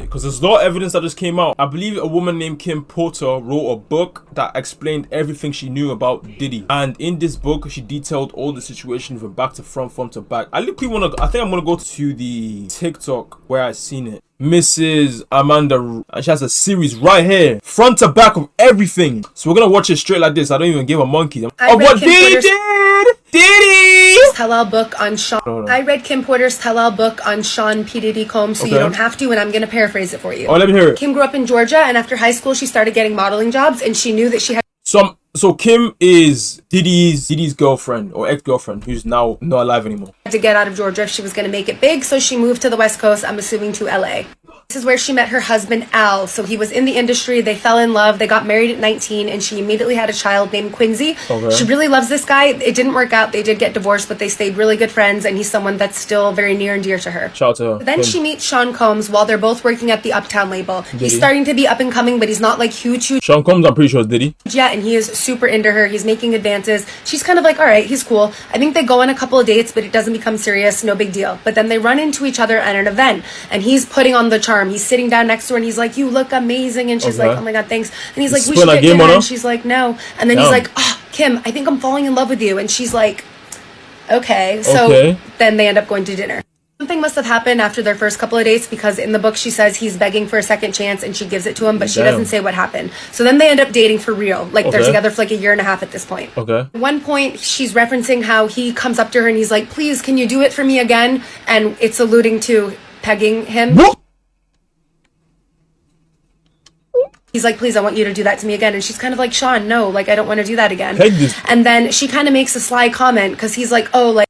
because there's a lot of evidence that just came out. I believe a woman named Kim Porter wrote a book that explained everything she knew about Diddy, and in this book she detailed all the situation from back to front to back. I think I'm gonna go to the TikTok where I seen it. Mrs. Amanda, and she has a series right here, front to back of everything. So we're gonna watch it straight like this. I don't even give a monkey of what Diddy did. Diddy tell-all book on Sean. I read Kim Porter's tell-all book on Sean P. Diddy Combs, so you don't have to, and I'm gonna paraphrase it for you. Oh, let me hear it. Kim grew up in Georgia, and after high school she started getting modeling jobs, and she knew that she had so Kim is Diddy's girlfriend or ex-girlfriend, who's now not alive anymore. To get out of Georgia if she was going to make it big, so she moved to the West Coast, I'm assuming to LA. This is where she met her husband, Al. So he was in the industry, they fell in love, they got married at 19, and she immediately had a child named Quincy. Okay. She really loves this guy. It didn't work out, they did get divorced, but they stayed really good friends, and he's someone that's still very near and dear to her. Shout out to her. Then she meets Sean Combs while they're both working at the Uptown label. Diddy. He's starting to be up and coming, but he's not like huge. Sean Combs, I'm pretty sure, is Diddy. Yeah, and he is super into her. He's making advances. She's kind of like, all right, he's cool. I think they go on a couple of dates, but it doesn't become serious. No big deal. But then they run into each other at an event, and he's putting on the charm. He's sitting down next to her, and he's like, you look amazing. And she's like, oh my God, thanks. And he's like, we should get dinner. And she's like, no. And then he's like, oh, Kim, I think I'm falling in love with you. And she's like, okay. So then they end up going to dinner. Something must have happened after their first couple of dates, because in the book she says he's begging for a second chance and she gives it to him, but she doesn't say what happened. So then they end up dating for real. Like they're together for like a year and a half at this point. Okay. At one point she's referencing how he comes up to her and he's like, please, can you do it for me again? And it's alluding to pegging him. What? He's like, please, I want you to do that to me again. And she's kind of like, Sean, no, like, I don't want to do that again. Peg this. And then she kind of makes a sly comment because he's like, oh, like.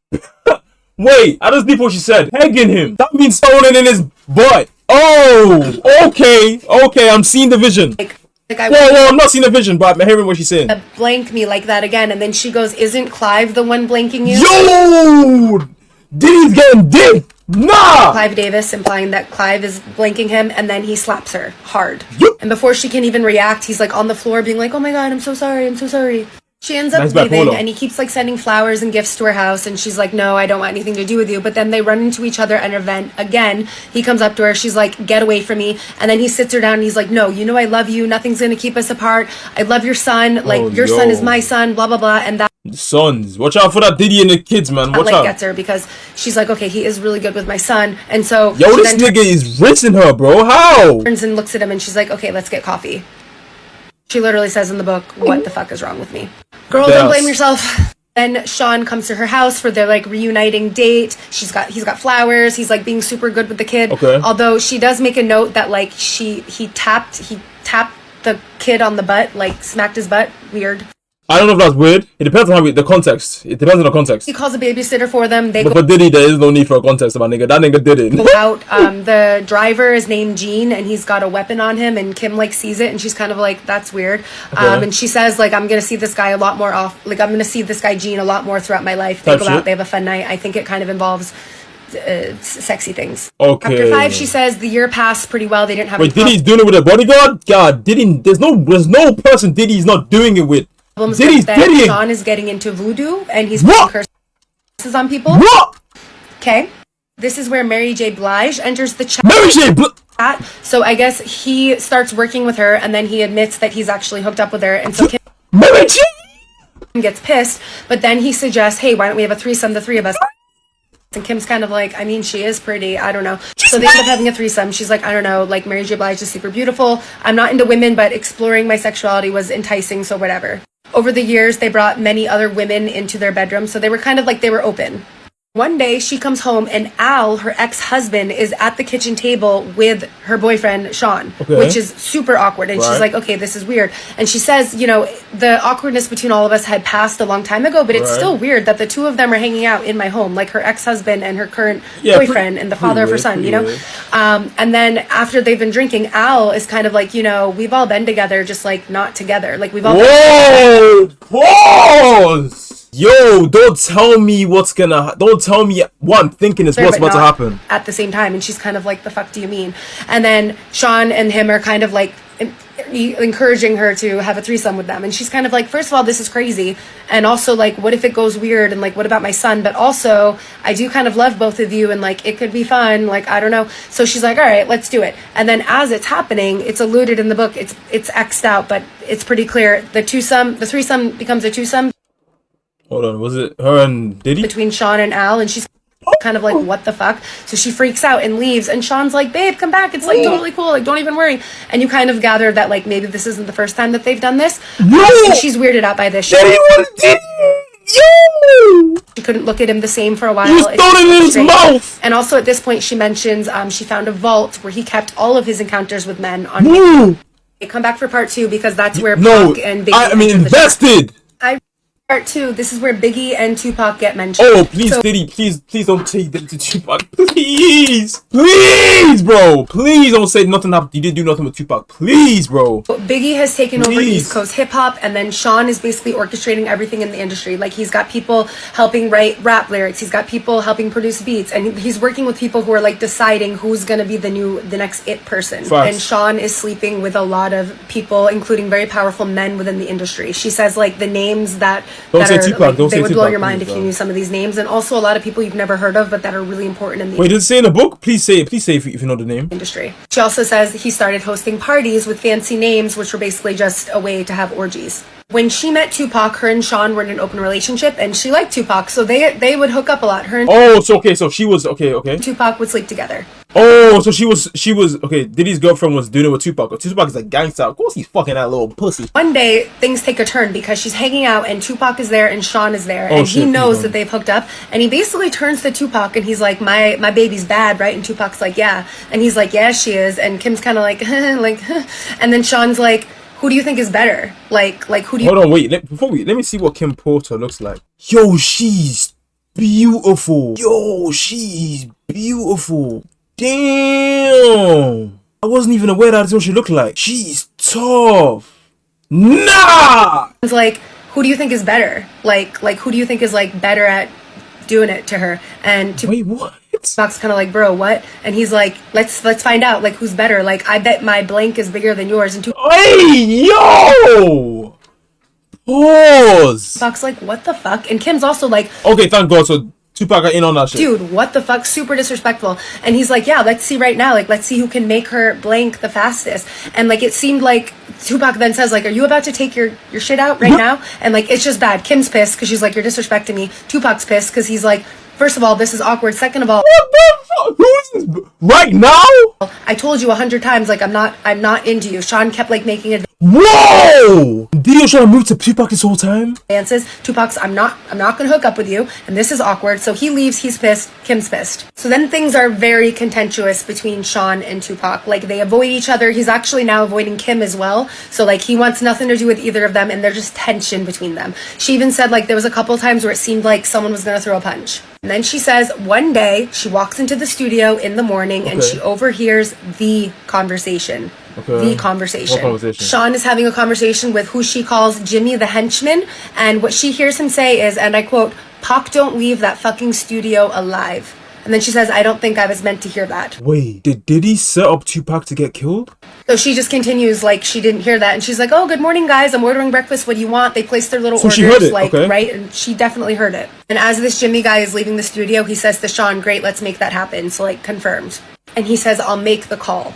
Wait, I just deep what she said. Pegging him. That means stoning in his butt. Oh, okay, I'm seeing the vision. Like whoa, I'm not seeing the vision, but I'm hearing what she's saying. Blank me like that again. And then she goes, isn't Clive the one blanking you? Yo! Diddy's getting dick! Nah! Clive Davis, implying that Clive is blanking him, and then he slaps her hard. Yep. And before she can even react, he's like on the floor being like, oh my God, I'm so sorry. She ends up leaving, and he keeps like sending flowers and gifts to her house, and she's like, no, I don't want anything to do with you. But then they run into each other at an event again. He comes up to her, she's like, get away from me. And then he sits her down and he's like, no, you know I love you, nothing's gonna keep us apart, I love your son, like your son is my son, blah blah blah. And that sons, watch out for that Diddy and the kids, man. Watch out. Gets her, because she's like, okay, he is really good with my son. And so yo, this nigga is rinsing her, bro. How? Turns and looks at him and she's like, okay, let's get coffee. She literally says in the book, what the fuck is wrong with me? Girl, don't blame yourself. Then Sean comes to her house for their like reuniting date. He's got flowers. He's like being super good with the kid. Okay. Although she does make a note that like he tapped the kid on the butt, like smacked his butt. Weird. I don't know if that's weird. It depends on the context. It depends on the context. He calls a babysitter for them. But Diddy, there is no need for a context about nigga. That nigga did it. Go out. The driver is named Gene, and he's got a weapon on him. And Kim like sees it, and she's kind of like, "That's weird." And she says like, "I'm gonna see this guy a lot more I'm gonna see this guy Gene a lot more throughout my life." They go out. They have a fun night. I think it kind of involves sexy things. Okay. After 5, she says the year passed pretty well. They didn't have. Wait, Diddy's doing it with a bodyguard? God, Diddy. There's no person Diddy's not doing it with. Diddy's Diddy. Sean is getting into voodoo, and he's putting curses on people. What? Okay. This is where Mary J. Blige enters the chat. Mary J. Blige. So I guess he starts working with her, and then he admits that he's actually hooked up with her, and so Kim Mary J. gets pissed. But then he suggests, "Hey, why don't we have a threesome, the three of us?" And Kim's kind of like, I mean, she is pretty. I don't know. So they end up having a threesome. She's like, I don't know. Like, Mary J. Blige is super beautiful. I'm not into women, but exploring my sexuality was enticing, so whatever. Over the years, they brought many other women into their bedroom, so they were kind of like they were open. One day, she comes home, and Al, her ex-husband, is at the kitchen table with her boyfriend, Sean, which is super awkward. And she's like, okay, this is weird. And she says, you know, the awkwardness between all of us had passed a long time ago, but it's still weird that the two of them are hanging out in my home, like her ex-husband and her current boyfriend and the father of her son, you know? And then after they've been drinking, Al is kind of like, you know, we've all been together, just like not together. Like we've all been pause! Yo, don't tell me what I'm thinking is what's about to happen. At the same time, and she's kind of like, the fuck do you mean? And then Sean and him are kind of like, encouraging her to have a threesome with them. And she's kind of like, first of all, this is crazy. And also, like, what if it goes weird? And like, what about my son? But also, I do kind of love both of you. And like, it could be fun. Like, I don't know. So she's like, all right, let's do it. And then as it's happening, it's alluded in the book. It's X'd out, but it's pretty clear. The threesome becomes a twosome. Hold on, was it her and Diddy? Between Sean and Al. And she's kind of like, what the fuck? So she freaks out and leaves, and Sean's like, babe, come back, it's like totally cool, like don't even worry. And you kind of gather that like maybe this isn't the first time that they've done this. So she's weirded out by this. She couldn't look at him the same for a while. He was throwing it in his mouth. And also at this point she mentions she found a vault where he kept all of his encounters with men on. Come back for part 2 because that's where Pac and Biggie invested. Part 2, this is where Biggie and Tupac get mentioned. Oh, please, Diddy, please don't take them to Tupac. Please, bro. Please don't say nothing happened. You didn't do nothing with Tupac. Please, bro. Biggie has taken over East Coast hip hop, and then Sean is basically orchestrating everything in the industry. Like, he's got people helping write rap lyrics. He's got people helping produce beats, and he's working with people who are like deciding who's gonna be the next it person. Facts. And Sean is sleeping with a lot of people, including very powerful men within the industry. She says like the names that Don't say Tupac. Like, Don't say they would Tupac, blow your mind please, if you knew some of these names, and also a lot of people you've never heard of, but that are really important in the Wait, does it say in the book? Please say it. Please say if you know the name. Industry. She also says he started hosting parties with fancy names, which were basically just a way to have orgies. When she met Tupac, her and Sean were in an open relationship, and she liked Tupac, so they would hook up a lot. Her and So she was okay. Tupac would sleep together. Oh, so she was okay. Diddy's girlfriend was doing it with Tupac. Tupac is a gangster. Of course, he's fucking that little pussy. One day, things take a turn because she's hanging out, and Tupac is there, and Sean is there, and he knows that they've hooked up, and he basically turns to Tupac, and he's like, "My baby's bad, right?" And Tupac's like, "Yeah," and he's like, "Yeah, she is," and Kim's kind of like, and then Sean's like, who do you think is better? Like who do you... Hold on, wait. Let me see what Kim Porter looks like. Yo, she's beautiful. Damn. I wasn't even aware that's what she looked like. She's tough. Nah. It's like, who do you think is better? Like who do you think is like better at doing it to her? And wait, what? Pac's kind of like, bro, what? And he's like, let's find out, like, who's better. Like, I bet my blank is bigger than yours. And hey, yo! Pause! Pac's like, what the fuck? And Kim's also like, okay, thank God, so Tupac got in on that shit. Dude, what the fuck? Super disrespectful. And he's like, yeah, let's see right now. Like, let's see who can make her blank the fastest. And like, it seemed like Tupac then says, like, are you about to take your shit out right now? And like, it's just bad. Kim's pissed because she's like, you're disrespecting me. Tupac's pissed because he's like, first of all, this is awkward. Second of all, what the fuck? Who is this? Right now? I told you 100 times, like, I'm not into you. Sean kept like making it. Whoa! Diddy was trying to move to Tupac this whole time? Dances. Tupac's, I'm not gonna hook up with you, and this is awkward. So he leaves, he's pissed, Kim's pissed. So then things are very contentious between Sean and Tupac. Like, they avoid each other. He's actually now avoiding Kim as well. So like, he wants nothing to do with either of them, and there's just tension between them. She even said like there was a couple times where it seemed like someone was gonna throw a punch. And then she says one day she walks into the studio in the morning and she overhears the conversation. The conversation. What conversation? Sean is having a conversation with who she calls Jimmy the henchman, and what she hears him say is, and I quote, "Pac don't leave that fucking studio alive." And then she says, "I don't think I was meant to hear that." Wait, did Diddy set up Tupac to get killed? So she just continues like she didn't hear that, and she's like, "Oh, good morning, guys. I'm ordering breakfast. What do you want?" They place their little orders, she heard it. like okay. right, and she definitely heard it. And as this Jimmy guy is leaving the studio, he says to Sean, "Great, let's make that happen." So like confirmed. And he says, "I'll make the call."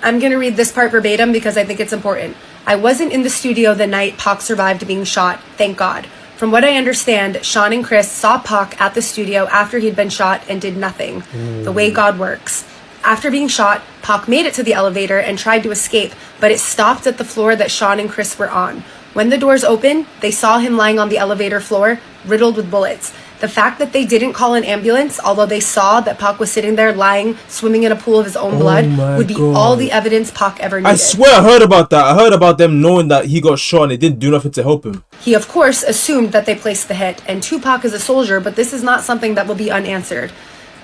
I'm going to read this part verbatim because I think it's important. "I wasn't in the studio the night Pac survived being shot, thank God. From what I understand, Sean and Chris saw Pac at the studio after he'd been shot and did nothing. The way God works. After being shot, Pac made it to the elevator and tried to escape, but it stopped at the floor that Sean and Chris were on. When the doors opened, they saw him lying on the elevator floor, riddled with bullets. The fact that they didn't call an ambulance, although they saw that Pac was sitting there lying, swimming in a pool of his own blood, would be all the evidence Pac ever needed." I swear I heard about that. I heard about them knowing that he got shot and they didn't do nothing to help him. He, of course, assumed that they placed the hit, and Tupac is a soldier, but this is not something that will be unanswered.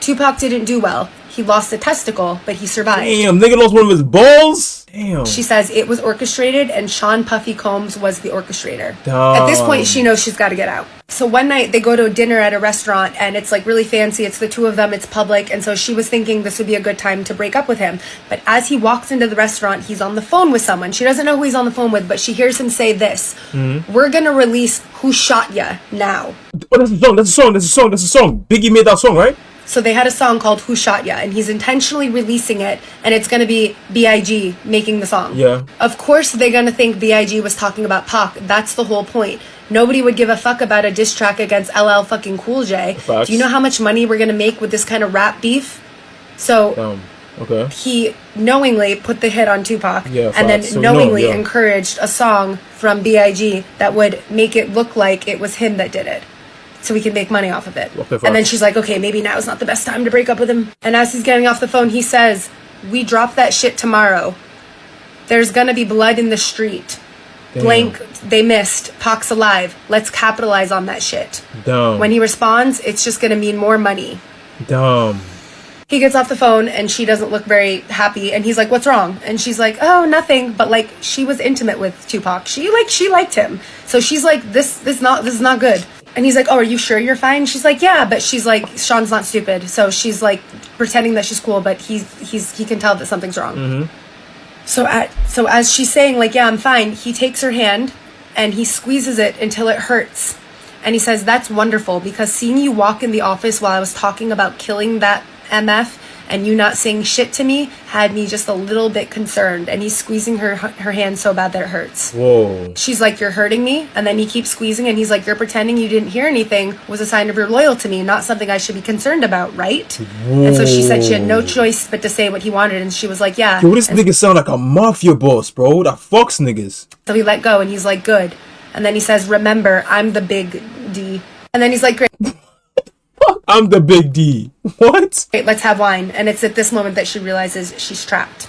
Tupac didn't do well. He lost a testicle, but he survived. Damn, nigga lost one of his balls? Damn. She says it was orchestrated and Sean Puffy Combs was the orchestrator. Damn. At this point, she knows she's got to get out. So one night they go to a dinner at a restaurant and it's like really fancy. It's the two of them. It's public. And so she was thinking this would be a good time to break up with him. But as he walks into the restaurant, he's on the phone with someone. She doesn't know who he's on the phone with, but she hears him say this. We're going to release Who Shot Ya now. Oh, that's a song. That's a song. That's a song. That's a song. Biggie made that song, right? So they had a song called Who Shot Ya, and he's intentionally releasing it, and it's going to be B.I.G. making the song. Yeah. Of course they're going to think B.I.G. was talking about Pac. That's the whole point. Nobody would give a fuck about a diss track against LL fucking Cool J. Facts. Do you know how much money we're going to make with this kind of rap beef? So okay. he knowingly put the hit on Tupac, Yeah, and then facts. So knowingly yeah. encouraged a song from B.I.G. that would make it look like it was him that did it. So we can make money off of it. Okay, and then she's like, okay, maybe now is not the best time to break up with him. And as he's getting off the phone, he says, we drop that shit tomorrow. There's gonna be blood in the street. Damn. Blank, they missed. Pac's alive. Let's capitalize on that shit. Damn. When he responds, it's just gonna mean more money. Damn. He gets off the phone and she doesn't look very happy. And he's like, what's wrong? And she's like, oh, nothing. But like, she was intimate with Tupac. She liked him. So she's like, this is not good. And he's like, oh, are you sure you're fine? She's like, yeah, but she's like, Sean's not stupid. So she's like pretending that she's cool, but he can tell that something's wrong. So as she's saying like, yeah, I'm fine, he takes her hand and he squeezes it until it hurts. And he says, that's wonderful, because seeing you walk in the office while I was talking about killing that MF and you not saying shit to me had me just a little bit concerned. And he's squeezing her hand so bad that it hurts. Whoa. She's like, you're hurting me? And then he keeps squeezing and he's like, you're pretending you didn't hear anything was a sign of your loyal to me, not something I should be concerned about, right? Whoa. And so she said she had no choice but to say what he wanted, and she was like, yeah. Yo, this nigga sound like a mafia boss, bro. That fucks niggas. So he let go and he's like, good. And then he says, remember, I'm the big D. And then he's like, great. I'm the big D. What? Great, let's have wine. And it's at this moment that she realizes she's trapped.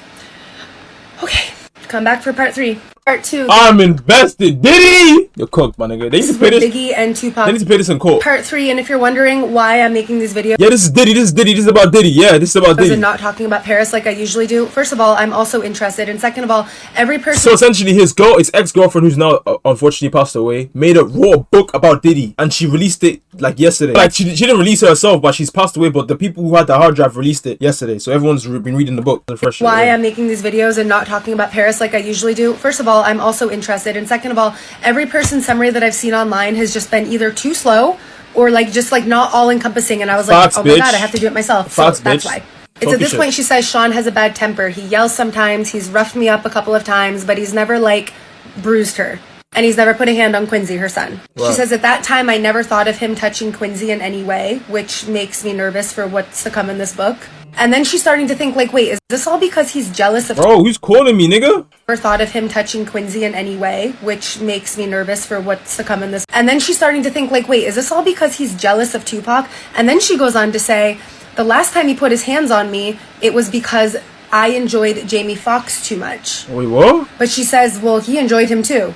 Okay, come back for part 3. Part 2. I'm invested. Diddy! You're cooked, my nigga. They need to pay this. Biggie and Tupac. They need to pay this in court. Part 3, and if you're wondering why I'm making these videos. Yeah, this is Diddy. This is Diddy. This is about Diddy. Yeah, this is about Diddy. And not talking about Paris like I usually do. First of all, I'm also interested. And second of all, every person. So essentially, his ex-girlfriend, who's now unfortunately passed away, made a raw book about Diddy, and she released it like yesterday. Like she didn't release it herself, but she's passed away. But the people who had the hard drive released it yesterday, so everyone's been reading the book. Why I'm making these videos and not talking about Paris like I usually do. First of all, I'm also interested. And second of all, every person's summary that I've seen online has just been either too slow or like just like not all encompassing. And I was like, oh my god, I have to do it myself. So that's why. It's at this point she says Sean has a bad temper. He yells sometimes. He's roughed me up a couple of times, but he's never like bruised her. And he's never put a hand on Quincy, her son. Wow. She says, at that time, I never thought of him touching Quincy in any way, which makes me nervous for what's to come in this book. And then she's starting to think, like, wait, is this all because he's jealous of... Bro, who's calling me, nigga? Never thought of him touching Quincy in any way, which makes me nervous for what's to come in this... And then she's starting to think, like, wait, is this all because he's jealous of Tupac? And then she goes on to say, the last time he put his hands on me, it was because I enjoyed Jamie Foxx too much. Wait, what? But she says, well, he enjoyed him too.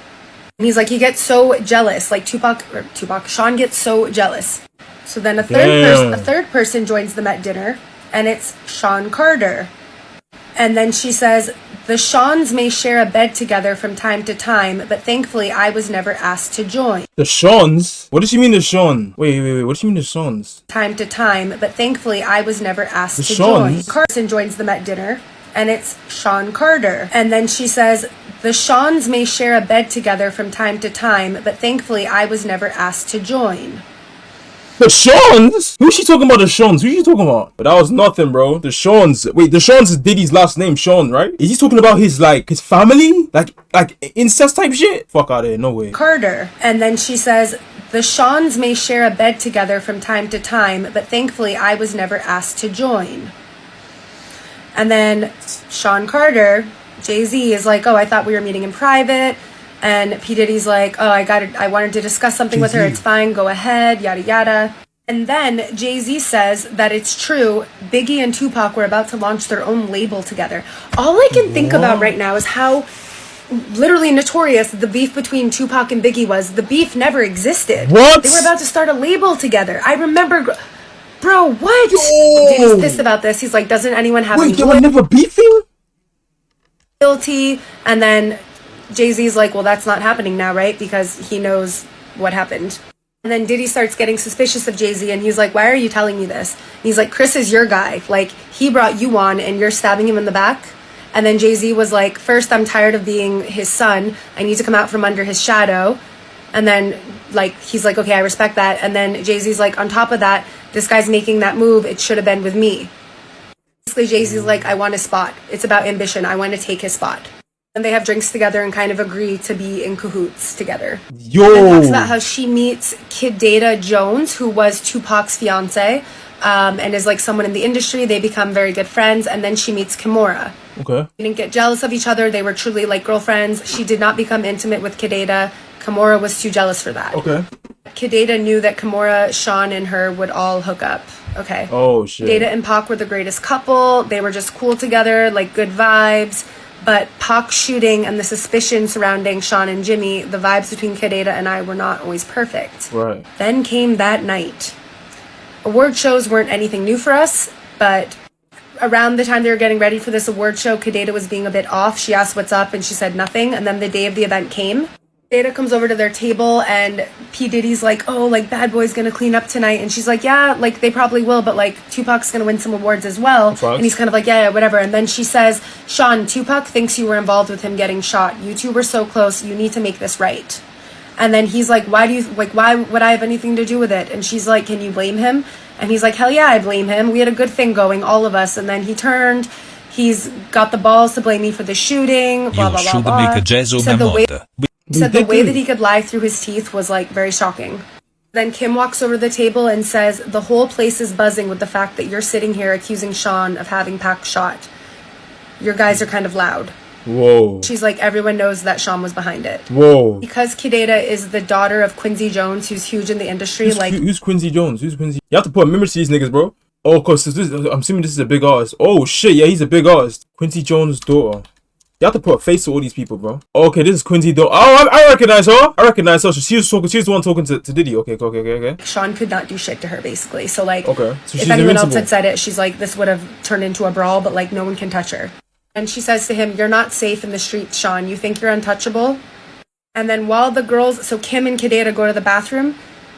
And he's like, he gets so jealous. Like Sean gets so jealous. So then a third person joins them at dinner, and it's Sean Carter. And then she says, the Seans may share a bed together from time to time, but thankfully I was never asked to join. The Seans? What does she mean the Sean? Wait. What does she mean the Seans? Time to time, but thankfully I was never asked to join. Carson joins them at dinner, and it's Sean Carter. And then she says, the Seans may share a bed together from time to time, but thankfully I was never asked to join. The Seans? Who's she talking about the Seans? Who's she talking about? But that was nothing, bro. The Seans. Wait, the Seans is Diddy's last name, Sean, right? Is he talking about his family? Like incest type shit? Fuck out of here, no way. Carter. And then she says, the Seans may share a bed together from time to time, but thankfully I was never asked to join. And then Sean Carter, Jay-Z, is like, oh, I thought we were meeting in private. And P. Diddy's like, oh, I wanted to discuss something with her. It's fine. Go ahead. Yada, yada. And then Jay-Z says that it's true. Biggie and Tupac were about to launch their own label together. All I can think about right now is how literally notorious the beef between Tupac and Biggie was. The beef never existed. What? They were about to start a label together. I remember... Bro, what? Yo. Diddy's pissed about this. He's like, doesn't anyone have... Wait, they were never beefing? guilty. And then Jay-Z's like, well, that's not happening now, right? Because he knows what happened. And then Diddy starts getting suspicious of Jay-Z, and he's like, why are you telling me this? And he's like, Chris is your guy. Like, he brought you on, and you're stabbing him in the back. And then Jay-Z was like, first, I'm tired of being his son. I need to come out from under his shadow. And then, like, he's like, okay, I respect that. And then Jay-Z's like, on top of that, this guy's making that move. It should have been with me. Basically, Jay-Z's like, I want his spot. It's about ambition. I want to take his spot. And they have drinks together and kind of agree to be in cahoots together. Yo! And talks about how she meets Kid Data Jones, who was Tupac's fiance, and is like someone in the industry. They become very good friends. And then she meets Kimora. Okay. They didn't get jealous of each other. They were truly like girlfriends. She did not become intimate with Kid Data. Kimora was too jealous for that. Okay. Kid Data knew that Kimora, Sean, and her would all hook up. Okay. Oh, shit. Data and Pac were the greatest couple. They were just cool together, like good vibes. But Pac's shooting and the suspicion surrounding Sean and Jimmy, the vibes between Kid Data and I were not always perfect. Right. Then came that night. Award shows weren't anything new for us, but around the time they were getting ready for this award show, Kid Data was being a bit off. She asked what's up and she said nothing. And then the day of the event came. Data comes over to their table and P. Diddy's like, oh, like Bad Boy's gonna clean up tonight. And she's like, yeah, like they probably will, but like Tupac's gonna win some awards as well. And he's kind of like, yeah, whatever. And then she says, Sean, Tupac thinks you were involved with him getting shot. You two were so close. You need to make this right. And then he's like, why would I have anything to do with it? And she's like, can you blame him? And he's like, hell yeah, I blame him. We had a good thing going, all of us. And then he turned. He's got the balls to blame me for the shooting. Blah, blah, blah, blah. Said the way that he could lie through his teeth was like very shocking. Then Kim walks over to the table and says, the whole place is buzzing with the fact that you're sitting here accusing Sean of having Pac shot. Your guys are kind of loud. Whoa. She's like, everyone knows that Sean was behind it. Whoa. Because Kid Data is the daughter of Quincy Jones, who's huge in the industry. Who's Quincy Jones? Who's Quincy? You have to put members to these niggas, bro. Oh, of course, I'm assuming this is a big artist. Oh, shit, yeah, he's a big artist. Quincy Jones' daughter. You have to put a face to all these people, bro. Okay, this is Quincy daughter. Oh, I recognize her. I recognize her. So she's the one talking to Diddy. Okay. Sean could not do shit to her, basically. So, like, okay. So if anyone else had said it, she's like, this would have turned into a brawl, but, like, no one can touch her. And she says to him, you're not safe in the streets, Sean. You think you're untouchable? And then while the girls, so Kim and Kid Data go to the bathroom,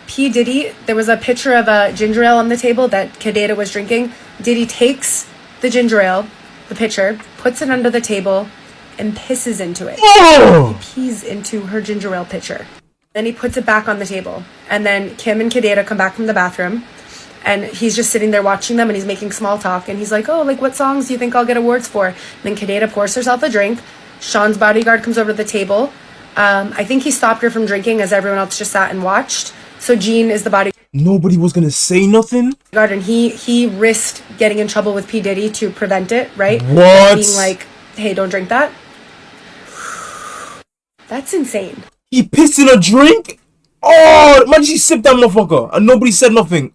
P. Diddy, there was a picture of a ginger ale on the table that Kid Data was drinking. Diddy takes the ginger ale, the pitcher, puts it under the table, and pisses into it. Oh! He pees into her ginger ale pitcher. Then he puts it back on the table. And then Kim and Kid Data come back from the bathroom. And he's just sitting there watching them and he's making small talk. And he's like, oh, like what songs do you think I'll get awards for? And then Kid Data pours herself a drink. Sean's bodyguard comes over to the table. I think he stopped her from drinking as everyone else just sat and watched. So Gene is the bodyguard. Nobody was gonna say nothing? And he risked getting in trouble with P. Diddy to prevent it, right? What? Being like, hey, don't drink that. That's insane. He pissed in a drink? Oh, imagine she sipped that motherfucker and nobody said nothing.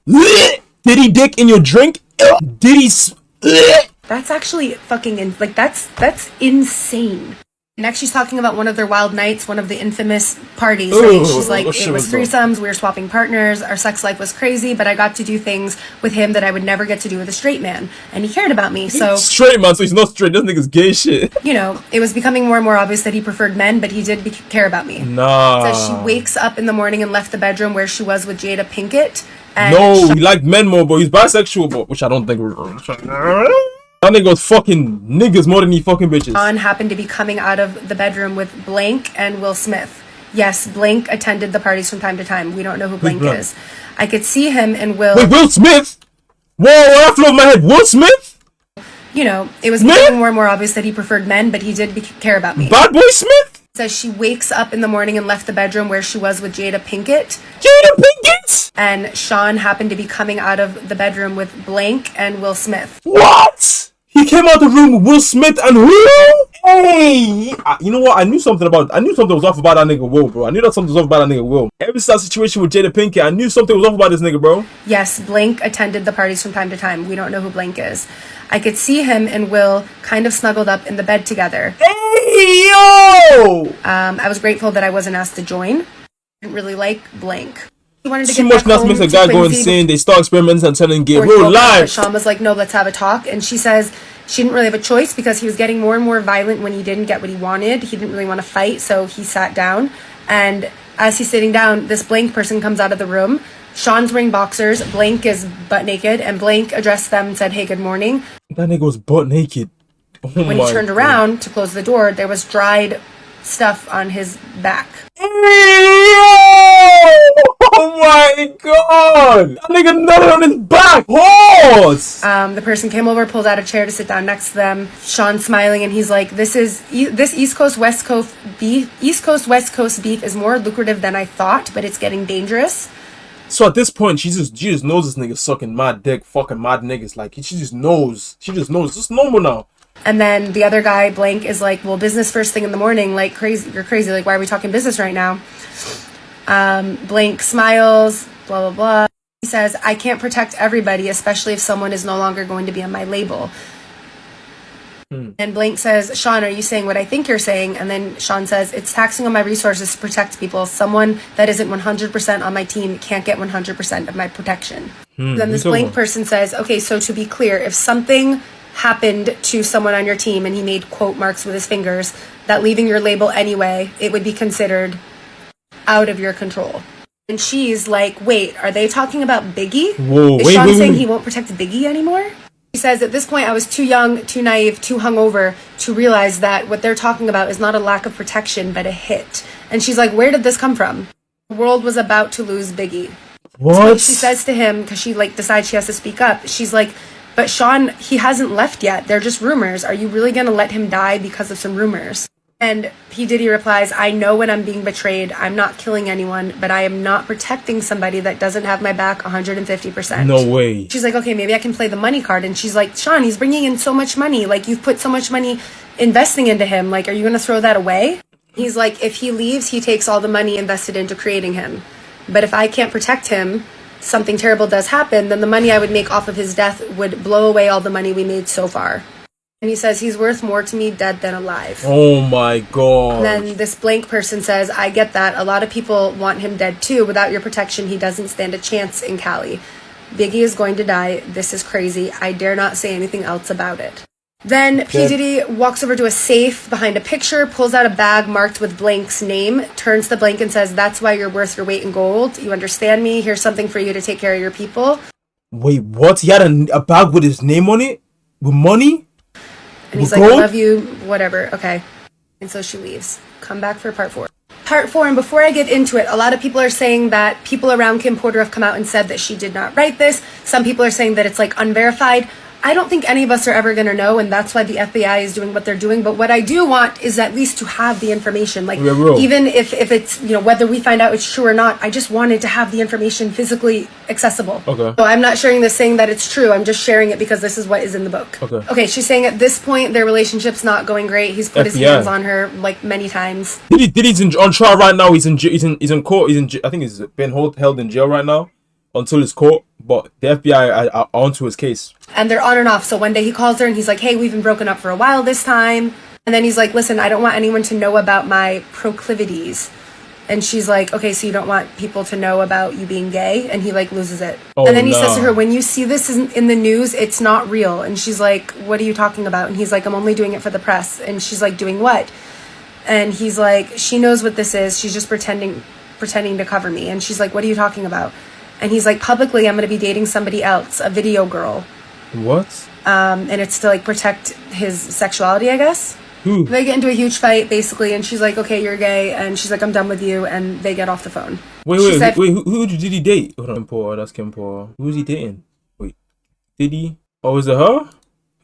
Did he dick in your drink? Did he? That's actually fucking that's insane. Next, she's talking about one of their wild nights, one of the infamous parties. Right? She's like, it was threesomes, we were swapping partners, our sex life was crazy, but I got to do things with him that I would never get to do with a straight man. And he cared about me, so... Straight man, so he's not straight, this nigga's gay shit. You know, it was becoming more and more obvious that he preferred men, but he did care about me. Nah. So she wakes up in the morning and left the bedroom where she was with Jada Pinkett. And no, he liked men more, bro. He's bisexual, bro. Which I don't think that nigga was fucking niggas more than he fucking bitches. Sean happened to be coming out of the bedroom with Blank and Will Smith. Yes, Blank attended the parties from time to time. We don't know who Blank is. I could see him and Will... Wait, Will Smith? Whoa, that flew over my head. Will Smith? You know, it was becoming more and more obvious that he preferred men, but he did care about me. Bad Boy Smith? Says she wakes up in the morning and left the bedroom where she was with Jada Pinkett. Jada Pinkett? And Sean happened to be coming out of the bedroom with Blank and Will Smith. What? He came out the room with Will Smith and who? Hey! You know what? I knew something was off about that nigga Will, bro. I knew that something was off about that nigga Will. Ever since that situation with Jada Pinkett, I knew something was off about this nigga, bro. Yes, Blank attended the parties from time to time. We don't know who Blank is. I could see him and Will kind of snuggled up in the bed together. Hey, yo! I was grateful that I wasn't asked to join. I didn't really like Blank. He wanted to too much nuts makes a guy go insane. They start experimenting and telling him get real life. Sean was like, no, let's have a talk. And she says, She didn't really have a choice because he was getting more and more violent when he didn't get what he wanted. He didn't really want to fight, so he sat down. And as he's sitting down, this blank person comes out of the room. Sean's wearing boxers. Blank is butt naked. And Blank addressed them and said, hey, good morning. That nigga was butt naked. Oh when he turned around to close the door, there was dried stuff on his back. Oh my god! That nigga nutted on his back! Horse! The person came over, pulled out a chair to sit down next to them. Sean smiling, and he's like, this East Coast West Coast beef is more lucrative than I thought, but it's getting dangerous. So at this point, she just knows this nigga sucking mad dick, fucking mad niggas. Like, she just knows. It's just normal now. And then the other guy, Blank, is like, well, business first thing in the morning. Like, crazy, you're crazy. Like, why are we talking business right now? Blank smiles, blah, blah, blah. He says, I can't protect everybody, especially if someone is no longer going to be on my label. And Blank says, Sean, are you saying what I think you're saying? And then Sean says, it's taxing on my resources to protect people. Someone that isn't 100% on my team can't get 100% of my protection. Then this Blank person says, okay, so to be clear, if something happened to someone on your team and he made quote marks with his fingers, that leaving your label anyway, it would be considered out of your control. And she's like, wait, are they talking about Biggie? Whoa, Is Sean saying he won't protect Biggie anymore? He says, at this point, I was too young, too naive, too hungover to realize that what they're talking about is not a lack of protection, but a hit. And she's like, where did this come from? The world was about to lose Biggie. What? So she says to him, because she like decides she has to speak up, she's like, but Sean, he hasn't left yet. They're just rumors. Are you really going to let him die because of some rumors? And P. Diddy replies, I know when I'm being betrayed. I'm not killing anyone, but I am not protecting somebody that doesn't have my back 150%. No way. She's like, okay, maybe I can play the money card. And she's like, Sean, he's bringing in so much money. Like, you've put so much money investing into him. Like, are you going to throw that away? He's like, if he leaves, he takes all the money invested into creating him. But if I can't protect him, something terrible does happen, then the money I would make off of his death would blow away all the money we made so far. And he says he's worth more to me dead than alive. Oh my god. And then this Blank person says, I get that. A lot of people want him dead too. Without your protection, he doesn't stand a chance in Cali. Biggie is going to die. This is crazy. I dare not say anything else about it. Then P. Diddy walks over to a safe behind a picture, pulls out a bag marked with Blank's name, turns to Blank and says, that's why you're worth your weight in gold. You understand me? Here's something for you to take care of your people. Wait, what? He had a bag with his name on it? With money? And he's like, I love you, whatever. Okay. And so she leaves. Come back for part 4. Part 4, and before I get into it, a lot of people are saying that people around Kim Porter have come out and said that she did not write this. Some people are saying that it's like unverified. I don't think any of us are ever going to know, and that's why the FBI is doing what they're doing. But what I do want is at least to have the information. Like, even if it's, you know, whether we find out it's true or not, I just wanted to have the information physically accessible. Okay. So I'm not sharing this saying that it's true. I'm just sharing it because this is what is in the book. Okay. Okay, she's saying at this point, their relationship's not going great. He's put his hands on her, like, many times. Diddy's on trial right now. He's in court. I think he's been held in jail right now until his court. But the FBI are onto his case. And they're on and off. So one day he calls her and he's like, hey, we've been broken up for a while this time. And then he's like, listen, I don't want anyone to know about my proclivities. And she's like, okay, so you don't want people to know about you being gay? And he like loses it. And then he says to her, when you see this in the news, it's not real. And she's like, what are you talking about? And he's like, I'm only doing it for the press. And she's like, doing what? And he's like, she knows what this is. She's just pretending to cover me. And she's like, what are you talking about? And he's like, publicly, I'm going to be dating somebody else, a video girl. What? And it's to like protect his sexuality, I guess. Who? They get into a huge fight, basically, and she's like, okay, you're gay. And she's like, I'm done with you. And they get off the phone. Wait, who did he date? Hold on, Kim Porter, that's Kim Porter. Who was he dating? Wait, Diddy? Oh, is it her?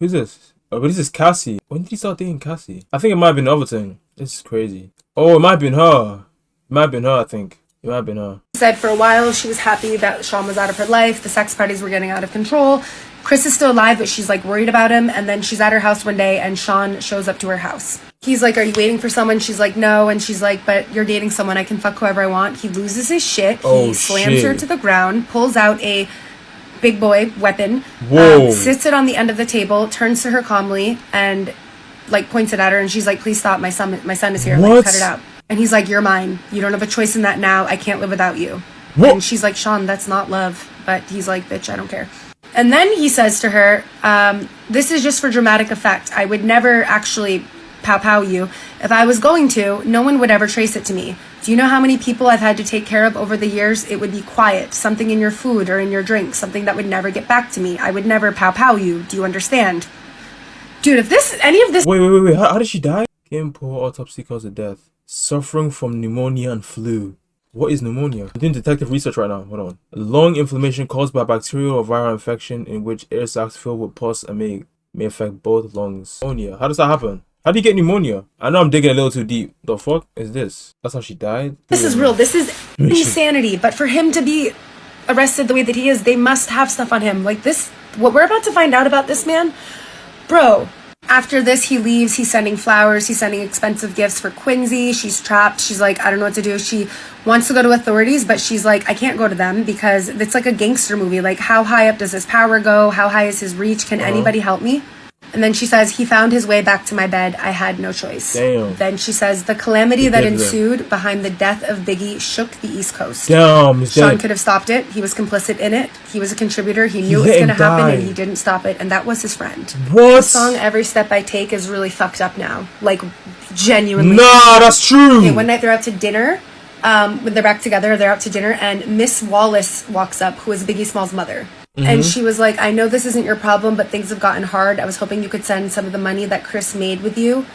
Who's this? Oh, but this is Cassie. When did he start dating Cassie? I think it might have been the other thing. This is crazy. Oh, it might have been her. It might have been her, I think. It might have been her. She said for a while she was happy that Sean was out of her life. The sex parties were getting out of control. Chris is still alive, but she's like worried about him. And then she's at her house one day and Sean shows up to her house. He's like, are you waiting for someone? She's like, no. And she's like, but you're dating someone. I can fuck whoever I want. He loses his shit. He slams her to the ground, pulls out a big boy weapon, sits it on the end of the table, turns to her calmly and like points it at her. And she's like, please stop. My son is here. Like, cut it out. And he's like, you're mine. You don't have a choice in that now. I can't live without you. What? And she's like, Sean, that's not love. But he's like, bitch, I don't care. And then he says to her, this is just for dramatic effect. I would never actually pow you. If I was going to, no one would ever trace it to me. Do you know how many people I've had to take care of over the years? It would be quiet, something in your food or in your drink, something that would never get back to me. I would never pow you. Do you understand? Dude, if any of this... Wait. How did she die? Kim Poor autopsy cause of death. Suffering from pneumonia and flu. What is pneumonia? I'm doing detective research right now. Hold on. Lung inflammation caused by bacterial or viral infection in which air sacs fill with pus and may affect both lungs. Pneumonia. How does that happen? How do you get pneumonia? I know I'm digging a little too deep. The fuck is this? That's how she died? This is real. This is insanity. But for him to be arrested the way that he is, they must have stuff on him. Like this, what we're about to find out about this man, bro. After this, he leaves. He's sending flowers. He's sending expensive gifts for Quincy. She's trapped. She's like, I don't know what to do. She wants to go to authorities, but she's like, I can't go to them because it's like a gangster movie. Like, how high up does his power go? How high is his reach? Can anybody help me? And then she says, he found his way back to my bed. I had no choice. Damn. Then she says, the calamity that ensued behind the death of Biggie shook the East Coast. Damn, Sean could have stopped it. He was complicit in it. He was a contributor. He knew it was going to happen, and he didn't stop it. And that was his friend. What? The song Every Step I Take is really fucked up now. Like, genuinely. Nah, that's true. Okay, one night they're out to dinner. When they're back together, they're out to dinner, and Miss Wallace walks up, who is Biggie Small's mother. And she was like, I know this isn't your problem, but things have gotten hard. I was hoping you could send some of the money that Chris made with you.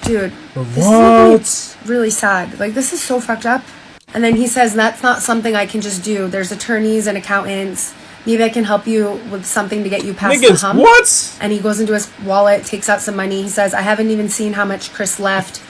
Dude, this is really sad. Like, this is so fucked up. And then he says, that's not something I can just do. There's attorneys and accountants. Maybe I can help you with something to get you past the hump. What? And he goes into his wallet, takes out some money. He says, I haven't even seen how much Chris left.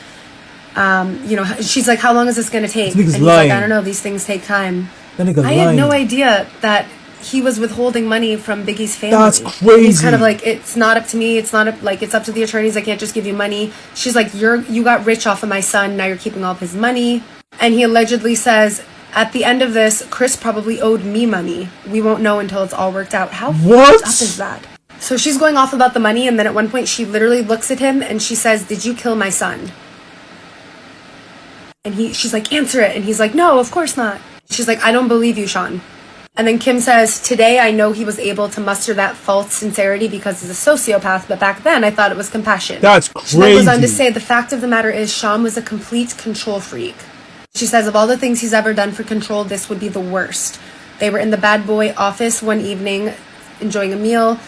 You know, she's like, how long is this going to take? And he's like, I don't know. These things take time. I had no idea that he was withholding money from Biggie's family. That's crazy. He's kind of like, it's not up to me. It's not up, like, it's up to the attorneys. I can't just give you money. She's like, you got rich off of my son. Now you're keeping all of his money. And he allegedly says, at the end of this, Chris probably owed me money. We won't know until it's all worked out. How fucked up is that? So she's going off about the money. And then at one point she literally looks at him and she says, did you kill my son? And she's like, answer it. And he's like, no, of course not. She's like, I don't believe you, Sean. And then Kim says, today I know he was able to muster that false sincerity because he's a sociopath, but back then I thought it was compassion. That's crazy. She then goes on to say, the fact of the matter is Sean was a complete control freak. She says, of all the things he's ever done for control, this would be the worst. They were in the bad boy office one evening, enjoying a meal,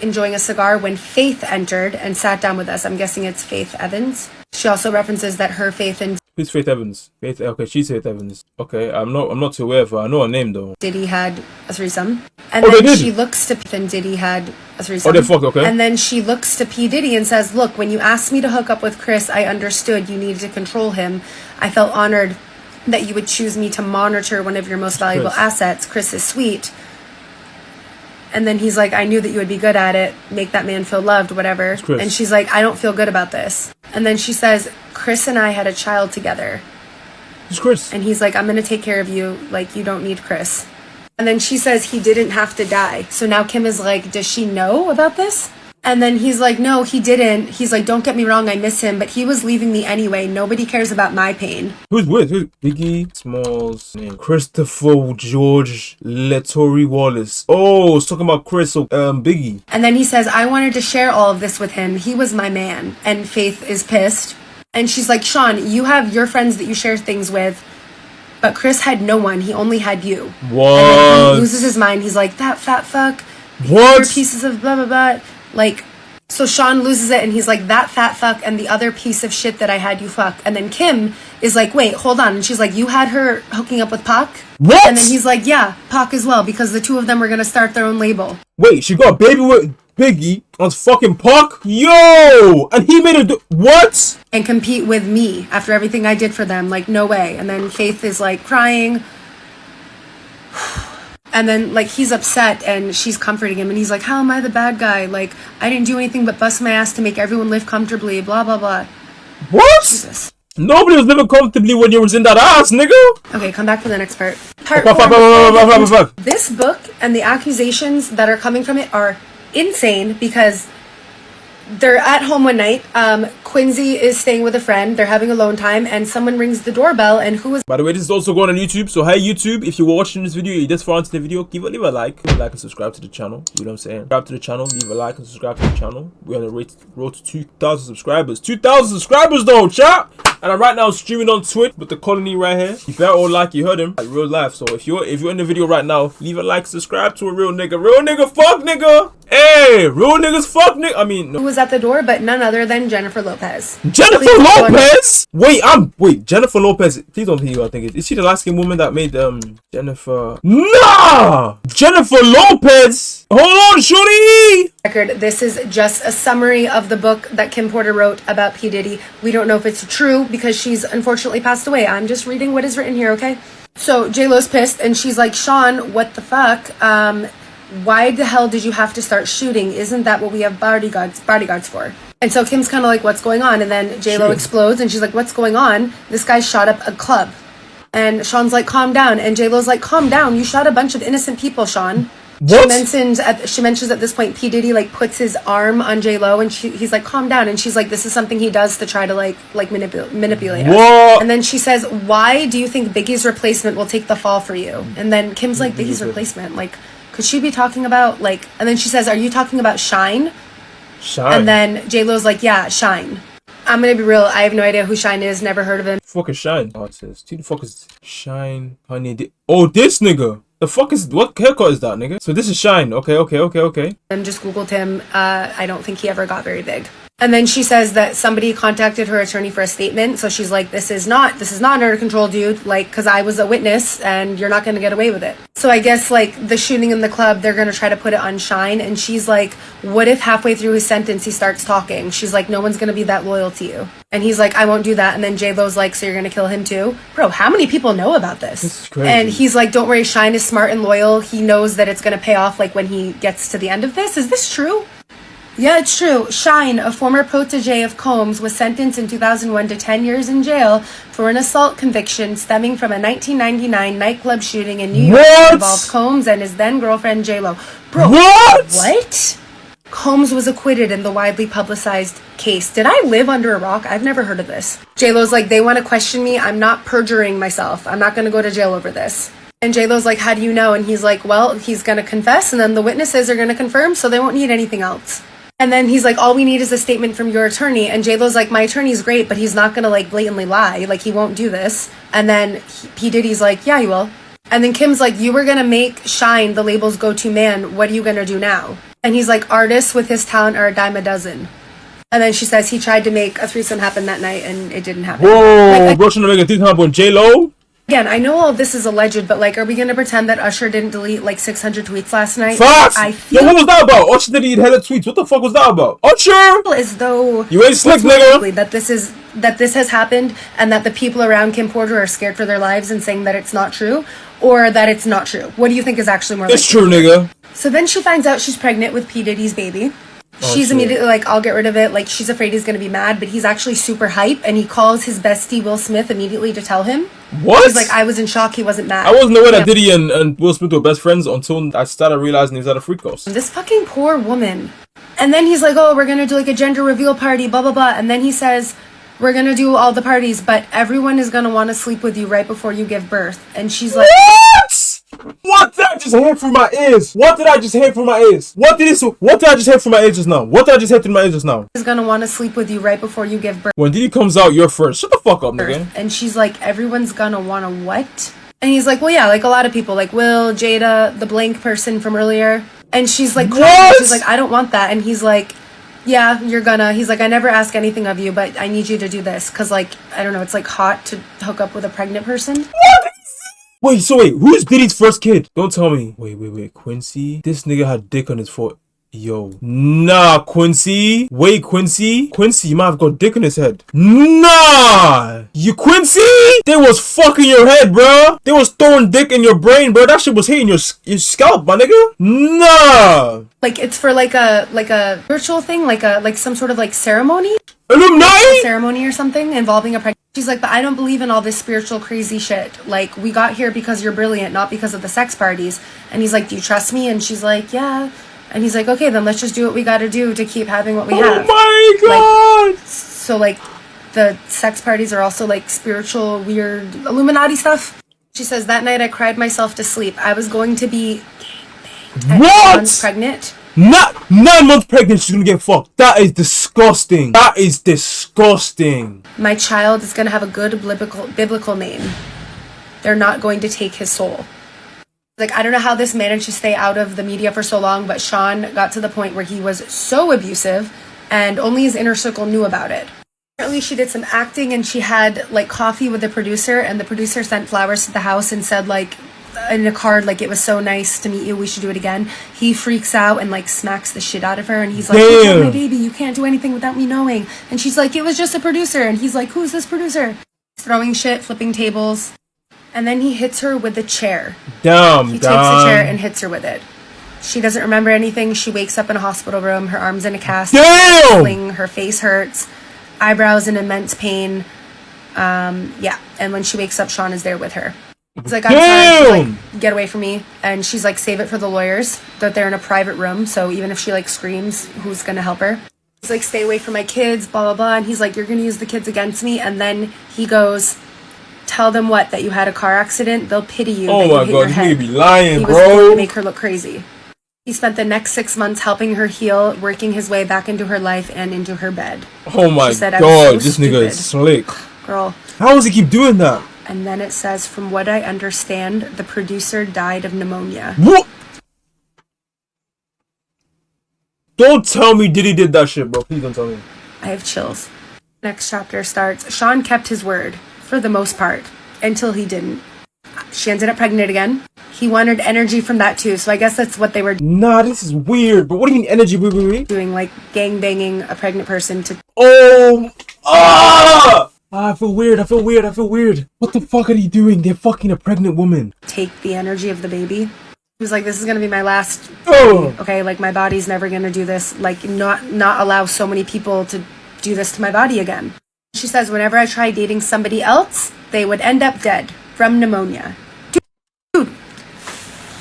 enjoying a cigar, when Faith entered and sat down with us. I'm guessing it's Faith Evans. She also references that her faith in... Who's Faith Evans? Okay, she's Faith Evans. Okay, I'm not too aware of her. I know her name though. Diddy had a threesome. And then she looks to... Then Diddy had a threesome. Oh, they fuck, okay. And then she looks to P. Diddy and says, look, when you asked me to hook up with Chris, I understood you needed to control him. I felt honored that you would choose me to monitor one of your most valuable assets. Chris is sweet. And then he's like, I knew that you would be good at it. Make that man feel loved, whatever. And she's like, I don't feel good about this. And then she says, Chris and I had a child together. Who's Chris? And he's like, I'm going to take care of you. Like, you don't need Chris. And then she says he didn't have to die. So now Kim is like, does she know about this? And then he's like, no, he didn't. He's like, don't get me wrong, I miss him, but he was leaving me anyway. Nobody cares about my pain. Who's Biggie Smalls name? Christopher George Lettori Wallace. Oh, it's talking about Chris, Biggie. And then he says, I wanted to share all of this with him. He was my man. And Faith is pissed. And she's like, Sean, you have your friends that you share things with, but Chris had no one. He only had you. What? And then he loses his mind. He's like, that fat fuck. What? Other pieces of blah, blah, blah. Like, so Sean loses it and he's like, that fat fuck and the other piece of shit that I had you fuck. And then Kim is like, wait, hold on. And she's like, you had her hooking up with Pac? What? And then he's like, yeah, Pac as well, because the two of them were going to start their own label. Wait, she got a baby with Biggie on fucking Pac? Yo! And he made her do what? And compete with me after everything I did for them. Like, no way. And then Faith is like crying. And then, like, he's upset and she's comforting him. And he's like, how am I the bad guy? Like, I didn't do anything but bust my ass to make everyone live comfortably, blah, blah, blah. What? Jesus. Nobody was living comfortably when you was in that ass, nigga. Okay, come back to the next part. This book and the accusations that are coming from it are insane because they're at home one night. Quincy is staying with a friend. They're having alone time, and someone rings the doorbell. And who is? By the way, this is also going on YouTube. So hey YouTube, if you're watching this video, you this far into the video, leave a like and subscribe to the channel. You know what I'm saying? Subscribe to the channel, leave a like and subscribe to the channel. We're on the road to 2,000 subscribers. 2,000 subscribers though, chat. And I'm right now streaming on Twitch with the colony right here. You better all like, you heard him, like real life. So if you're in the video right now, leave a like, subscribe to a real nigga. Real nigga, fuck nigga. Hey, real niggas, fuck nigga. I mean, no. Who was at the door, but none other than Jennifer Lopez. Jennifer Lopez? Wait, Jennifer Lopez. Please don't think who I think it is. Is she the last skin woman that made Jennifer? Nah! Jennifer Lopez! Hold on, shorty! This is just a summary of the book that Kim Porter wrote about P. Diddy. We don't know if it's true because she's unfortunately passed away. I'm just reading what is written here, okay? So J-Lo's pissed and she's like, Sean, what the fuck? Why the hell did you have to start shooting? Isn't that what we have bodyguards for? And so Kim's kind of like, what's going on? And then J-Lo explodes and she's like, what's going on? This guy shot up a club. And Sean's like, calm down. And J-Lo's like, calm down. You shot a bunch of innocent people, Sean. What? She mentions at this point P. Diddy like puts his arm on J-Lo and he's like, calm down. And she's like, this is something he does to try to like manipulate us. What? And then she says, why do you think Biggie's replacement will take the fall for you? And then Kim's like, Biggie's replacement? Like, could she be talking about like, and then she says, are you talking about Shine? Shine. And then J-Lo's like, yeah, Shine. I'm gonna be real, I have no idea who Shine is, never heard of him. Fuck is Shine? Oh, it says, who the fuck is Shine? Honey, oh, this nigga. The fuck is, what haircut is that, nigga? So this is Shine. Okay. And just Googled him. I don't think he ever got very big. And then she says that somebody contacted her attorney for a statement. So she's like, this is not under control, dude. Like, cause I was a witness and you're not going to get away with it. So I guess like the shooting in the club, they're going to try to put it on Shine. And she's like, what if halfway through his sentence, he starts talking? She's like, no one's going to be that loyal to you. And he's like, I won't do that. And then J-Lo's like, so you're going to kill him too? Bro, how many people know about this? This is crazy. And he's like, don't worry, Shine is smart and loyal. He knows that it's going to pay off like when he gets to the end of this. Is this true? Yeah, it's true. Shine, a former protege of Combs, was sentenced in 2001 to 10 years in jail for an assault conviction stemming from a 1999 nightclub shooting in New York that involved Combs and his then-girlfriend J-Lo. Bro, what? Combs was acquitted in the widely publicized case. Did I live under a rock? I've never heard of this. J-Lo's like, they want to question me. I'm not perjuring myself. I'm not going to go to jail over this. And J-Lo's like, how do you know? And he's like, well, he's going to confess and then the witnesses are going to confirm, so they won't need anything else. And then he's like, all we need is a statement from your attorney. And J-Lo's like, my attorney's great, but he's not going to like blatantly lie. Like, he won't do this. And then P. Diddy's like, yeah, he will. And then Kim's like, you were going to make Shine the label's go-to man. What are you going to do now? And he's like, artists with his talent are a dime a dozen. And then she says he tried to make a threesome happen that night and it didn't happen. Whoa, bro, trying to make a threesome happen with J-Lo? Again, I know all this is alleged, but like, are we gonna pretend that Usher didn't delete like 600 tweets last night? Facts! I feel Yo, what was that about? Usher deleted hella tweets. What the fuck was that about? Usher! As though you ain't slick, nigga. That this has happened and that the people around Kim Porter are scared for their lives and saying that it's not true, or that it's not true. What do you think is actually more? It's true, nigga. So then she finds out she's pregnant with P. Diddy's baby. She's immediately like, I'll get rid of it. Like, she's afraid he's gonna be mad, but he's actually super hype, and he calls his bestie Will Smith immediately to tell him. What? He's like, I was in shock. He wasn't mad. I wasn't aware that Diddy and Will Smith were best friends until I started realizing he was at a freak house. This fucking poor woman. And then he's like, oh, we're gonna do like a gender reveal party, blah blah blah. And then he says, we're gonna do all the parties, but everyone is gonna want to sleep with you right before you give birth. And she's like, what? What did I just hear through my ears? What did I just hear through my ears? What did I just hear through my ears just now? What did I just hear through my ears just now? Is gonna want to sleep with you right before you give birth. When Diddy comes out, you're first. Shut the fuck up, nigga. And she's like, everyone's gonna want to what? And he's like, well, yeah, like a lot of people, like Will, Jada, the blank person from earlier. And she's like, what? She's like, I don't want that. And he's like, yeah, you're gonna. He's like, I never ask anything of you, but I need you to do this. Cause like, I don't know, it's like hot to hook up with a pregnant person. What? Wait, who's Diddy's first kid? Don't tell me. Wait, Quincy? This nigga had dick on his foot. Yo. Nah, Quincy. Wait, Quincy? Quincy, you might have got dick in his head. Nah! You Quincy? They was fucking your head, bro. They was throwing dick in your brain, bro. That shit was hitting your scalp, my nigga. Nah! Like, it's for like a virtual thing, like some sort of like ceremony? Illuminati? Ceremony or something involving a pregnant. She's like, but I don't believe in all this spiritual crazy shit. Like, we got here because you're brilliant, not because of the sex parties. And he's like, do you trust me? And she's like, yeah. And he's like, okay, then let's just do what we gotta do to keep having what we Oh have. my god! Like, so, like, the sex parties are also, like, spiritual, weird Illuminati stuff. She says, that night I cried myself to sleep. I was going to be... What? Months pregnant. Not 9 months pregnant, she's gonna get fucked. That is disgusting. That is disgusting. My child is gonna have a good biblical name. They're not going to take his soul. Like, I don't know how this managed to stay out of the media for so long, but Sean got to the point where he was so abusive and only his inner circle knew about it. Apparently she did some acting and she had like coffee with the producer, and the producer sent flowers to the house and said like in a card like, it was so nice to meet you, we should do it again. He freaks out and like smacks the shit out of her, and he's like, oh, my baby, you can't do anything without me knowing. And she's like, it was just a producer. And he's like, who's this producer? Throwing shit, flipping tables. And then he hits her with the chair. He takes the chair and hits her with it. She doesn't remember anything. She wakes up in a hospital room. Her arm's in a cast. Damn! Her face hurts. Eyebrows in immense pain. Yeah. And when she wakes up, Sean is there with her. He's like, I'm sorry. Like, get away from me. And she's like, save it for the lawyers. That they're in a private room. So even if she like screams, who's going to help her? He's like, stay away from my kids, blah, blah, blah. And he's like, you're going to use the kids against me. And then he goes... Tell them what? That you had a car accident? They'll pity you. Oh my god, you may be lying, bro. He was going to make her look crazy. He spent the next 6 months helping her heal, working his way back into her life and into her bed. Oh my god, this nigga is slick. Girl. How does he keep doing that? And then it says, from what I understand, the producer died of pneumonia. What? Don't tell me Diddy did that shit, bro. Please don't tell me. I have chills. Next chapter starts. Sean kept his word. For the most part, until he didn't. She ended up pregnant again. He wanted energy from that too, so I guess that's what they were Nah, this is weird, but what do you mean energy, doing, like gang banging a pregnant person to... I feel weird. What the fuck are they doing? They're fucking a pregnant woman. Take the energy of the baby. He was like, this is gonna be my last baby. Okay, like my body's never gonna do this. Like not allow so many people to do this to my body again. She says, whenever I try dating somebody else, they would end up dead from pneumonia. Dude,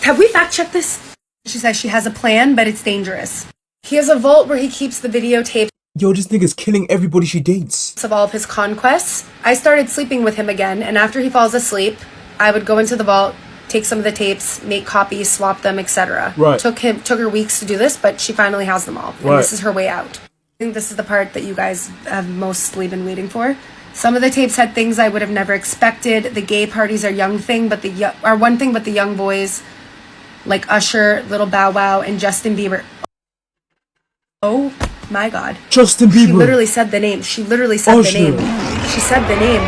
have we fact-checked this? She says she has a plan, but it's dangerous. He has a vault where he keeps the videotapes. Yo, this nigga's killing everybody she dates. Of all of his conquests. I started sleeping with him again, and after he falls asleep, I would go into the vault, take some of the tapes, make copies, swap them, etc. Right. Took her weeks to do this, but she finally has them all. And this is her way out. I think this is the part that you guys have mostly been waiting for. Some of the tapes had things I would have never expected. The gay parties are one thing, but the young boys, like Usher, Little Bow Wow, and Justin Bieber. Oh my God! Justin Bieber. She literally said the name. She literally said the name. She said the name.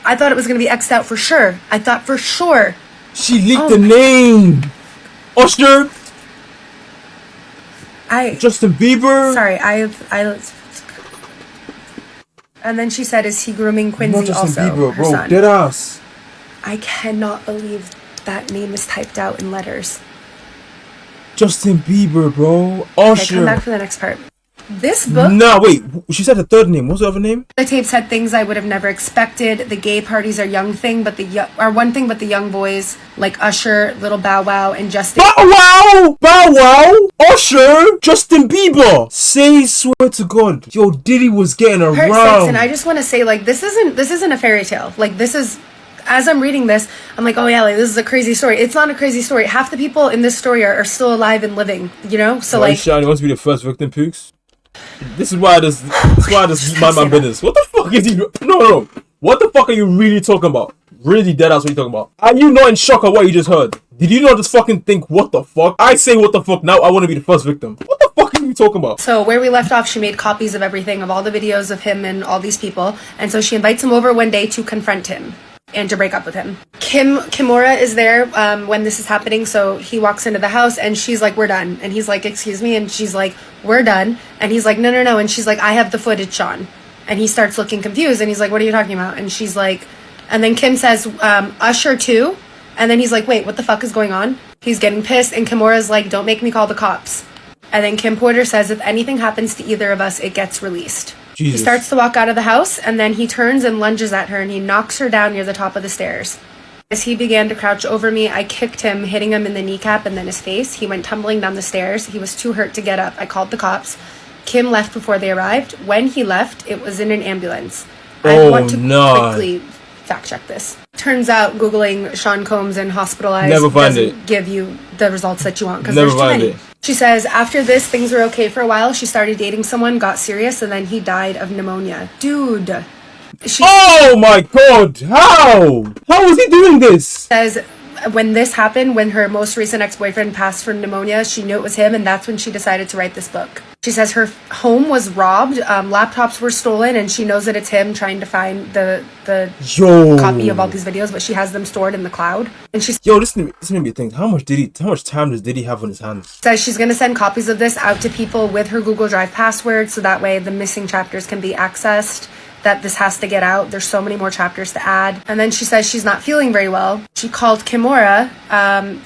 I thought it was gonna be X'd out for sure. I thought for sure. She leaked the name. Usher. Justin Bieber. Sorry, and then she said, is he grooming Quincy Justin also? Bieber, her bro, son. dead ass. I cannot believe that name is typed out in letters. Justin Bieber, bro. Usher. Okay, come back for the next part. This book... Nah, wait. She said the third name. What's the other name? The tapes had things I would have never expected. The gay parties are one thing, but the young boys, like Usher, Little Bow Wow, and Justin... Bow Wow! Usher! Justin Bieber! Swear to God. Yo, Diddy was getting around. Part 6, and I just want to say, like, this isn't a fairy tale. Like, this is... As I'm reading this, I'm like, oh yeah, like, this is a crazy story. It's not a crazy story. Half the people in this story are still alive and living, you know? So, like... Shani wants to be the first victim, Pookz. This is why I just mind my business. What the fuck is he? No. What the fuck are you really talking about? Really dead ass what you talking about? Are you not in shock at what you just heard? Did you not just fucking think, what the fuck? I say what the fuck, now I want to be the first victim. What the fuck are you talking about? So where we left off, she made copies of everything, of all the videos of him and all these people. And so she invites him over one day to confront him and to break up with him. Kimura is there when this is happening, so he walks into the house and she's like, we're done. And he's like, excuse me? And she's like, we're done. And he's like, no. And she's like, I have the footage, Sean. And he starts looking confused and he's like, what are you talking about? And she's like, and then Kim says, Usher too? And then he's like, wait, what the fuck is going on? He's getting pissed and Kimura's like, don't make me call the cops. And then Kim Porter says, if anything happens to either of us, it gets released. Jesus. He starts to walk out of the house, and then he turns and lunges at her, and he knocks her down near the top of the stairs. As he began to crouch over me, I kicked him, hitting him in the kneecap and then his face. He went tumbling down the stairs. He was too hurt to get up. I called the cops. Kim left before they arrived. When he left, it was in an ambulance. I want to quickly fact check this. Turns out Googling Sean Combs and hospitalized doesn't give you the results that you want because there's too many. She says, after this, things were okay for a while. She started dating someone, got serious, and then he died of pneumonia. Dude. Oh my god, how was he doing this? Says when this happened, when her most recent ex-boyfriend passed from pneumonia, she knew it was him, and that's when she decided to write this book. She says her home was robbed, laptops were stolen, and she knows that it's him trying to find the copy of all these videos, but she has them stored in the cloud. And she's this made me think, how much time does Diddy have on his hands? Says she's gonna send copies of this out to people with her Google Drive password, so that way the missing chapters can be accessed. That this has to get out. There's so many more chapters to add. And then she says she's not feeling very well. She called Kimora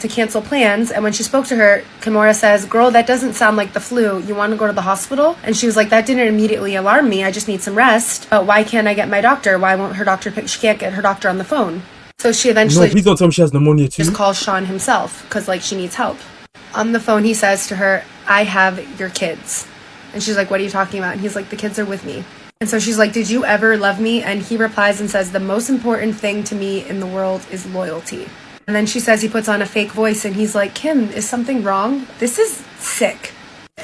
to cancel plans. And when she spoke to her, Kimora says, girl, that doesn't sound like the flu. You want to go to the hospital? And she was like, that didn't immediately alarm me. I just need some rest. But why can't I get my doctor? Why won't her doctor pick? She can't get her doctor on the phone. So she eventually... No, please don't tell me she has pneumonia too. Just calls Sean himself because like she needs help. On the phone, he says to her, I have your kids. And she's like, what are you talking about? And he's like, the kids are with me. And so she's like, did you ever love me? And he replies and says, the most important thing to me in the world is loyalty. And then she says he puts on a fake voice and he's like, Kim, is something wrong? This is sick.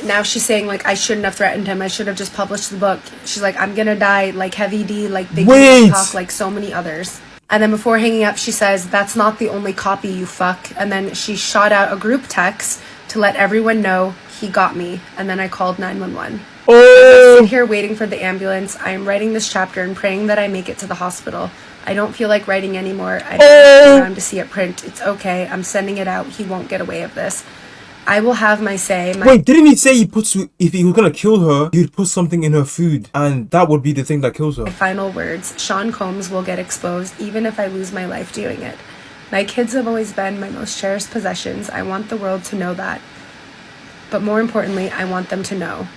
Now she's saying like, I shouldn't have threatened him. I should have just published the book. She's like, I'm gonna die like Heavy D, like Big Talk, like so many others. And then before hanging up, she says, that's not the only copy, you fuck. And then she shot out a group text to let everyone know he got me. And then I called 911. I'm sitting here waiting for the ambulance. I am writing this chapter and praying that I make it to the hospital. I don't feel like writing anymore. I don't have time to see it print. It's okay. I'm sending it out. He won't get away with this. I will have my say. Wait, didn't he say if he was gonna kill her, he'd put something in her food and that would be the thing that kills her? My final words. Sean Combs will get exposed even if I lose my life doing it. My kids have always been my most cherished possessions. I want the world to know that. But more importantly, I want them to know.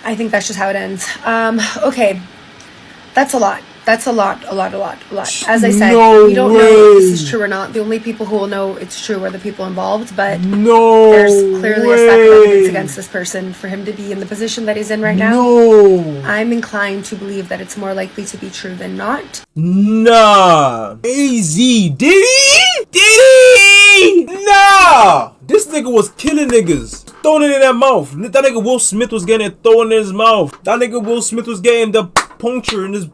I think that's just how it ends. Okay. That's a lot. That's a lot. As I said, we don't know if this is true or not. The only people who will know it's true are the people involved, but there's clearly a stack of evidence against this person for him to be in the position that he's in right now. I'm inclined to believe that it's more likely to be true than not. Nah. AZ. Diddy? Nah. This nigga was killing niggas. Throwing it in their mouth. That nigga Will Smith was getting it thrown in his mouth. That nigga Will Smith was getting the puncture in his...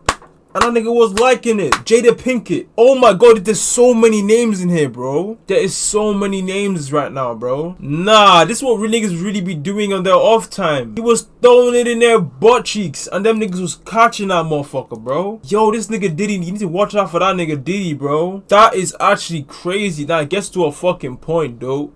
And that nigga was liking it. Jada Pinkett. Oh my god, there's so many names in here, bro. There is so many names right now, bro. Nah, this is what niggas really be doing on their off time. He was throwing it in their butt cheeks. And them niggas was catching that motherfucker, bro. Yo, this nigga Diddy, you need to watch out for that nigga Diddy, bro. That is actually crazy. That gets to a fucking point, though.